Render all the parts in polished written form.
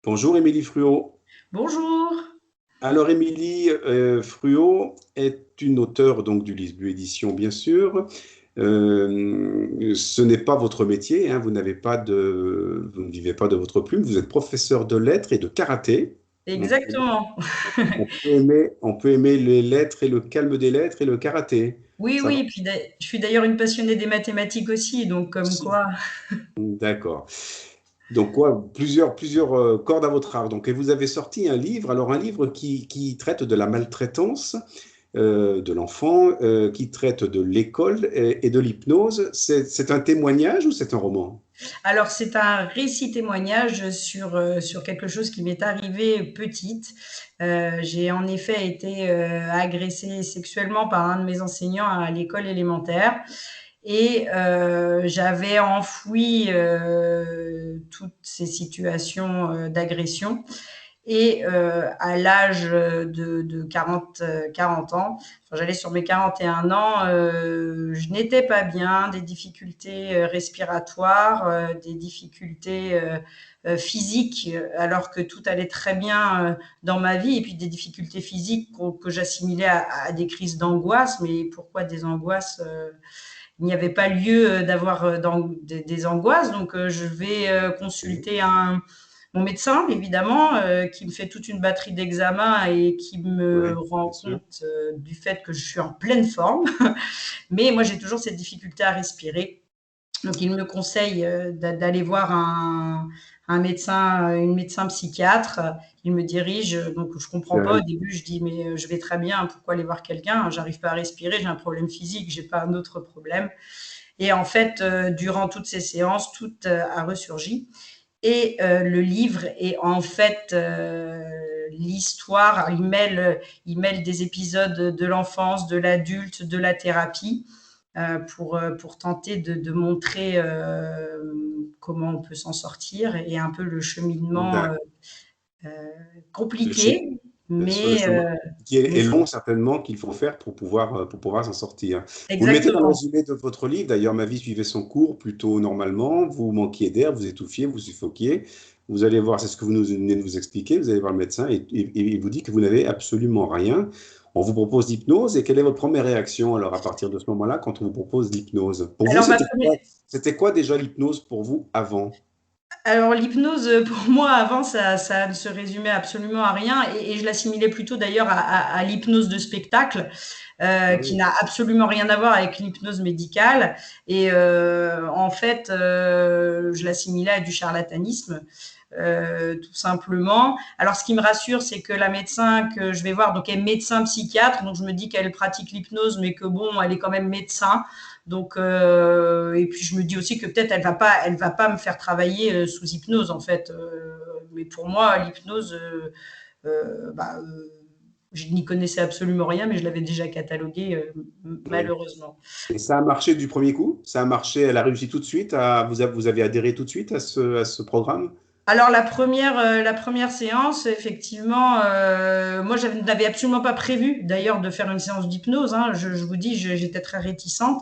Bonjour Émilie Fruot. Bonjour. Alors Émilie Fruot est une auteure donc du Lisbu Édition bien sûr. Ce n'est pas votre métier, hein, vous ne vivez pas de votre plume, vous êtes professeur de lettres et de karaté. Donc, Exactement. on peut aimer les lettres et le calme des lettres et le karaté. Oui, Ça va? oui, puis je suis d'ailleurs une passionnée des mathématiques aussi, donc comme quoi. D'accord. Donc quoi, plusieurs cordes à votre arc. Donc, et vous avez sorti un livre, alors un livre qui traite de la maltraitance de l'enfant, qui traite de l'école et de l'hypnose. C'est un témoignage ou c'est un roman? Alors, c'est un récit témoignage sur quelque chose qui m'est arrivé petite. J'ai en effet été agressée sexuellement par un de mes enseignants à l'école élémentaire. Et j'avais enfoui toutes ces situations d'agression. Et à l'âge de 40 ans, enfin, j'allais sur mes 41 ans, je n'étais pas bien, des difficultés respiratoires, des difficultés physiques, alors que tout allait très bien dans ma vie, et puis des difficultés physiques que j'assimilais à des crises d'angoisse. Mais pourquoi des angoisses? Il n'y avait pas lieu d'avoir des angoisses, donc je vais Oui. consulter mon médecin, évidemment, qui me fait toute une batterie d'examens et qui me Ouais, rend bien sûr. compte du fait que je suis en pleine forme. Mais moi, j'ai toujours cette difficulté à respirer. Donc, il me conseille d'aller voir un médecin, une médecin psychiatre. Il me dirige, donc je comprends pas au Euh, début. Je dis mais je vais très bien. Pourquoi aller voir quelqu'un? J'arrive pas à respirer. J'ai un problème physique. J'ai pas un autre problème. Et en fait, durant toutes ces séances, tout a ressurgi. Et le livre est en fait l'histoire. Il mêle des épisodes de l'enfance, de l'adulte, de la thérapie, pour tenter de montrer comment on peut s'en sortir et un peu le cheminement d'accord. euh, Le chi- compliqué, sur le mais, chemin euh, qui mais est long certainement qu'il faut faire pour pouvoir s'en sortir. Vous le mettez dans le exactement. résumé de votre livre. D'ailleurs, ma vie suivait son cours plutôt normalement. Vous manquiez d'air, vous étouffiez, vous suffoquiez. Vous allez voir, c'est ce que vous nous venez de vous expliquer. Vous allez voir le médecin et il vous dit que vous n'avez absolument rien. On vous propose l'hypnose et quelle est votre première réaction alors à partir de ce moment-là quand on vous propose l'hypnose? Pour vous, Alors, ma première, c'était quoi déjà l'hypnose pour vous avant? Alors l'hypnose, pour moi avant ça ne se résumait absolument à rien, et je l'assimilais plutôt d'ailleurs à l'hypnose de spectacle, Ah qui oui. n'a absolument rien à voir avec l'hypnose médicale. Et en fait, je l'assimilais à du charlatanisme, tout simplement. Alors ce qui me rassure, c'est que la médecin que je vais voir donc est médecin psychiatre, donc je me dis qu'elle pratique l'hypnose, mais que bon, elle est quand même médecin. Donc, et puis je me dis aussi que peut-être elle va pas me faire travailler sous hypnose en fait. Mais pour moi, l'hypnose, bah, je n'y connaissais absolument rien, mais je l'avais déjà cataloguée Oui. malheureusement. Et ça a marché du premier coup? Ça a marché, elle a réussi tout de suite vous avez adhéré tout de suite à ce programme? Alors la première séance, effectivement, moi je n'avais absolument pas prévu d'ailleurs de faire une séance d'hypnose. Hein. Je vous dis, j'étais très réticente.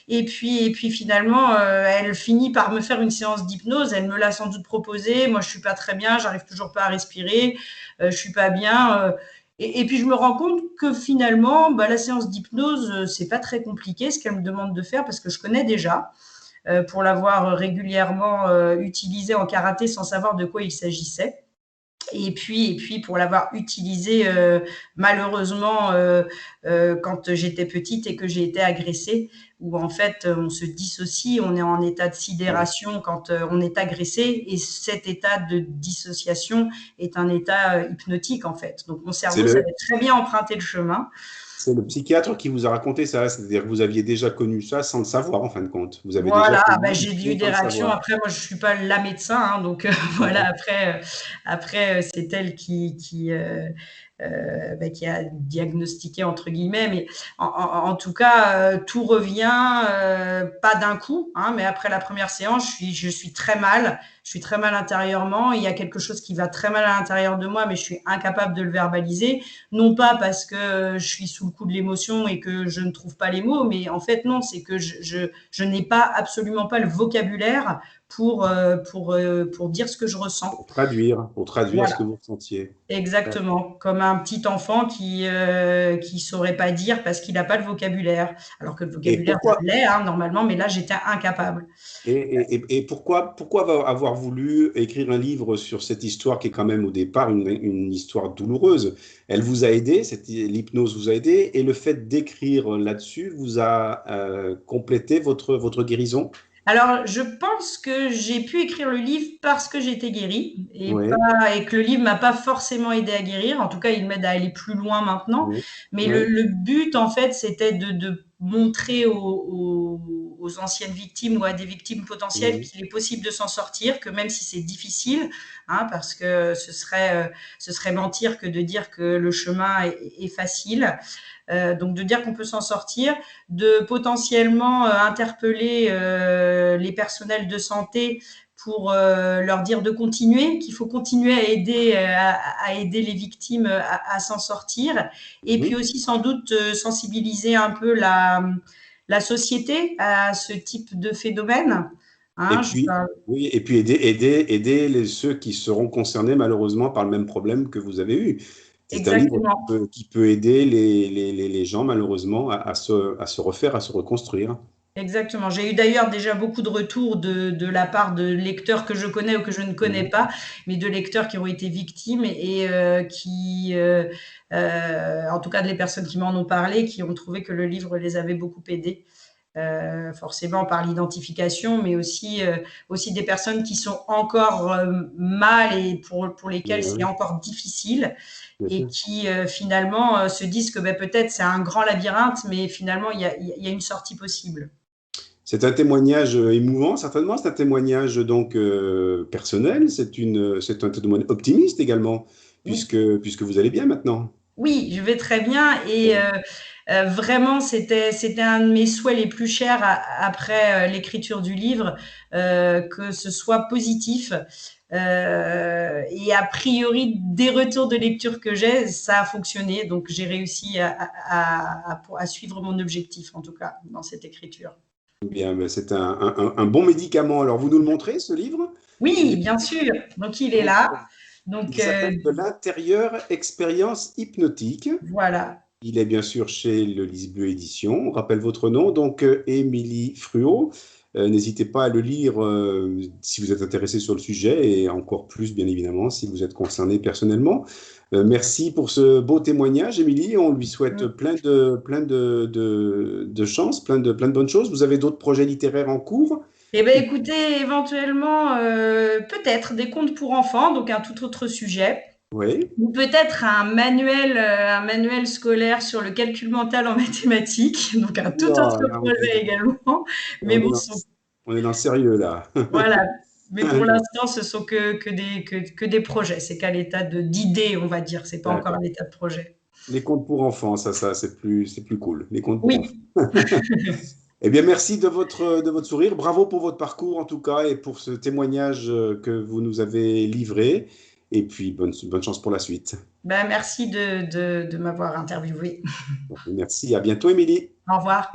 Et puis finalement, elle finit par me faire une séance d'hypnose. Elle me l'a sans doute proposé. Moi, je suis pas très bien, j'arrive toujours pas à respirer, je suis pas bien. Et puis je me rends compte que finalement, bah, la séance d'hypnose, c'est pas très compliqué ce qu'elle me demande de faire parce que je connais déjà, pour l'avoir régulièrement utilisé en karaté sans savoir de quoi il s'agissait. Et puis pour l'avoir utilisé malheureusement quand j'étais petite et que j'ai été agressée, où en fait on se dissocie, on est en état de Ouais. sidération quand on est agressé, et cet état de dissociation est un état hypnotique en fait. Donc mon C'est cerveau le, savait très bien emprunter le chemin. c'est le psychiatre qui vous a raconté ça, c'est-à-dire que vous aviez déjà connu ça sans le savoir en fin de compte. Vous avez déjà Voilà, connu bah, j'ai eu l'hypnose sans des le réactions. savoir. Après, moi, je suis pas la médecin, hein, donc voilà. Ouais. Après, c'est elle bah, qui a diagnostiqué entre guillemets, mais en tout cas, tout revient pas d'un coup, hein, mais après la première séance, je suis très mal. Je suis très mal intérieurement. Il y a quelque chose qui va très mal à l'intérieur de moi, mais je suis incapable de le verbaliser. Non pas parce que je suis sous le coup de l'émotion et que je ne trouve pas les mots, mais en fait non, c'est que je n'ai pas absolument pas le vocabulaire pour dire ce que je ressens. Pour traduire ce Voilà. que vous ressentiez. Exactement, comme un petit enfant qui saurait pas dire parce qu'il n'a pas le vocabulaire. Alors que le Et vocabulaire, je pourquoi, l'ai, hein, normalement, mais là, j'étais incapable. et pourquoi avoir voulu écrire un livre sur cette histoire qui est quand même au départ une histoire douloureuse? Elle vous a aidé, l'hypnose vous a aidé, et le fait d'écrire là-dessus vous a complété votre guérison? Alors, je pense que j'ai pu écrire le livre parce que j'ai été guérie Oui, et que le livre m'a pas forcément aidé à guérir. En tout cas, il m'aide à aller plus loin maintenant. oui, Mais oui, le but, en fait, c'était de montrer aux anciennes victimes ou à des victimes potentielles oui, qu'il est possible de s'en sortir, que même si c'est difficile, hein, parce que ce serait mentir que de dire que le chemin est facile. Donc de dire qu'on peut s'en sortir, de potentiellement interpeller les personnels de santé pour leur dire de continuer, qu'il faut continuer à aider les victimes à s'en sortir, et puis mhm. aussi sans doute sensibiliser un peu la société à ce type de phénomène. Et Hein, je puis, parle oui, et puis aider ceux qui seront concernés malheureusement par le même problème que vous avez eu. C'est un livre exactement. qui peut aider les gens malheureusement à se refaire, à se reconstruire. Exactement. J'ai eu d'ailleurs déjà beaucoup de retours de la part de lecteurs que je connais ou que je ne connais Mhm. pas, mais de lecteurs qui ont été victimes et en tout cas des personnes qui m'en ont parlé, qui ont trouvé que le livre les avait beaucoup aidés, forcément par l'identification, mais aussi des personnes qui sont encore mal et pour lesquelles c'est Oui, encore difficile bien et sûr. qui finalement se disent que ben, peut-être c'est un grand labyrinthe, mais finalement il y a une sortie possible. C'est un témoignage émouvant, certainement. C'est un témoignage donc personnel. C'est un témoignage optimiste également, Oui, puisque vous allez bien maintenant. oui, je vais très bien et vraiment c'était un de mes souhaits les plus chers après l'écriture du livre, que ce soit positif. Et a priori, des retours de lecture que j'ai, ça a fonctionné. Donc j'ai réussi à suivre mon objectif, en tout cas, dans cette écriture. Bien, ben, c'est un bon médicament. Alors, vous nous le montrez, ce livre? Il Oui, est, bien sûr. Donc il est donc, là. Donc il s'appelle De l'intérieur, expérience hypnotique. voilà. Il est bien sûr chez le Lys Bleu Édition. On rappelle votre nom, donc Émilie Fruot. N'hésitez pas à le lire si vous êtes intéressé sur le sujet et encore plus, bien évidemment, si vous êtes concerné personnellement. Merci pour ce beau témoignage, Émilie. On lui souhaite plein de chance, plein de bonnes choses. Vous avez d'autres projets littéraires en cours? Eh bien, écoutez, éventuellement, peut-être des contes pour enfants, donc un tout autre sujet. Oui. Ou peut-être un manuel scolaire sur le calcul mental en mathématiques, donc un tout autre Oula, là, projet également. Mais on est bon, dans, on est dans le sérieux, là. voilà. Mais pour l'instant, ce sont que des projets. C'est qu'à l'état d'idées, on va dire. C'est pas encore à D'accord. l'état de projet. Les contes pour enfants, ça, c'est plus cool. Les contes pour enfants. Oui. Eh bien, merci de votre sourire. Bravo pour votre parcours, en tout cas, et pour ce témoignage que vous nous avez livré. Et puis, bonne chance pour la suite. Ben, merci de m'avoir interviewé. Merci. À bientôt, Émilie. Au revoir.